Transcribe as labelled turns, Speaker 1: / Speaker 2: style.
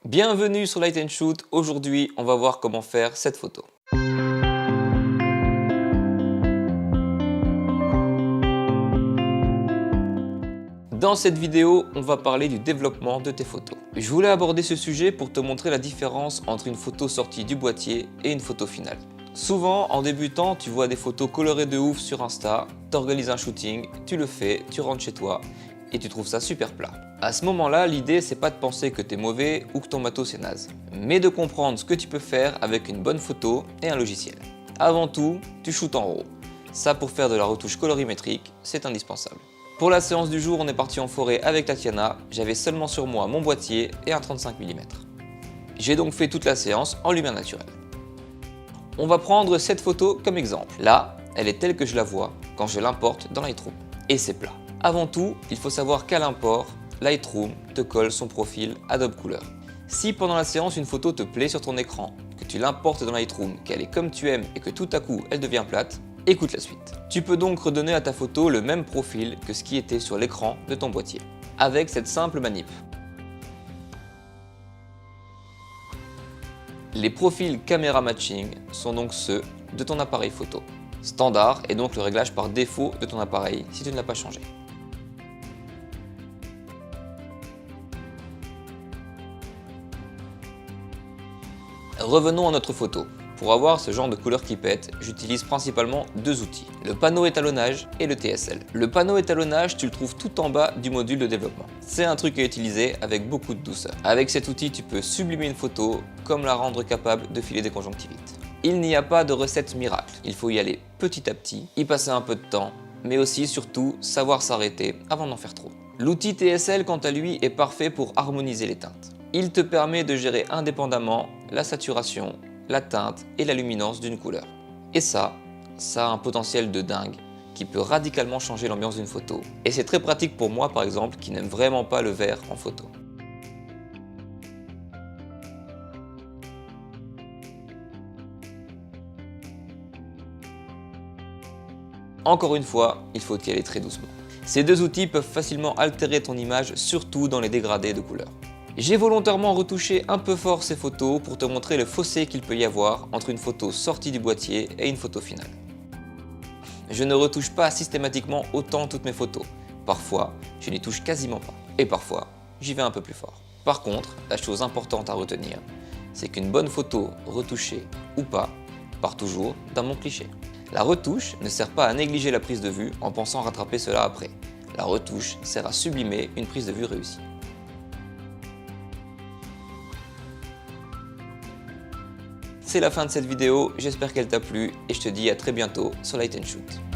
Speaker 1: Bienvenue sur Light & Shoot, aujourd'hui on va voir comment faire cette photo. Dans cette vidéo, on va parler du développement de tes photos. Je voulais aborder ce sujet pour te montrer la différence entre une photo sortie du boîtier et une photo finale. Souvent, en débutant, tu vois des photos colorées de ouf sur Insta, t'organises un shooting, tu le fais, tu rentres chez toi et tu trouves ça super plat. À ce moment-là, l'idée c'est pas de penser que t'es mauvais ou que ton matos est naze, mais de comprendre ce que tu peux faire avec une bonne photo et un logiciel. Avant tout, tu shootes en RAW. Ça, pour faire de la retouche colorimétrique, c'est indispensable. Pour la séance du jour, on est parti en forêt avec Tatiana, j'avais seulement sur moi mon boîtier et un 35 mm. J'ai donc fait toute la séance en lumière naturelle. On va prendre cette photo comme exemple. Là, elle est telle que je la vois quand je l'importe dans Lightroom. Et c'est plat. Avant tout, il faut savoir qu'à l'import, Lightroom te colle son profil Adobe Couleur. Si pendant la séance une photo te plaît sur ton écran, que tu l'importes dans Lightroom, qu'elle est comme tu aimes et que tout à coup elle devient plate, écoute la suite. Tu peux donc redonner à ta photo le même profil que ce qui était sur l'écran de ton boîtier, avec cette simple manip. Les profils caméra matching sont donc ceux de ton appareil photo. Standard est donc le réglage par défaut de ton appareil si tu ne l'as pas changé. Revenons à notre photo. Pour avoir ce genre de couleur qui pète, j'utilise principalement deux outils, le panneau étalonnage et le TSL. Le panneau étalonnage, tu le trouves tout en bas du module de développement. C'est un truc à utiliser avec beaucoup de douceur. Avec cet outil, tu peux sublimer une photo comme la rendre capable de filer des conjonctivites. Il n'y a pas de recette miracle, il faut y aller petit à petit, y passer un peu de temps, mais aussi surtout savoir s'arrêter avant d'en faire trop. L'outil TSL quant à lui est parfait pour harmoniser les teintes. Il te permet de gérer indépendamment la saturation, la teinte et la luminance d'une couleur. Et ça a un potentiel de dingue qui peut radicalement changer l'ambiance d'une photo. Et c'est très pratique pour moi par exemple qui n'aime vraiment pas le vert en photo. Encore une fois, il faut y aller très doucement. Ces deux outils peuvent facilement altérer ton image, surtout dans les dégradés de couleurs. J'ai volontairement retouché un peu fort ces photos pour te montrer le fossé qu'il peut y avoir entre une photo sortie du boîtier et une photo finale. Je ne retouche pas systématiquement autant toutes mes photos. Parfois, je n'y touche quasiment pas. Et parfois, j'y vais un peu plus fort. Par contre, la chose importante à retenir, c'est qu'une bonne photo, retouchée ou pas, part toujours d'un bon cliché. La retouche ne sert pas à négliger la prise de vue en pensant rattraper cela après. La retouche sert à sublimer une prise de vue réussie. C'est la fin de cette vidéo, j'espère qu'elle t'a plu et je te dis à très bientôt sur Light & Shoot.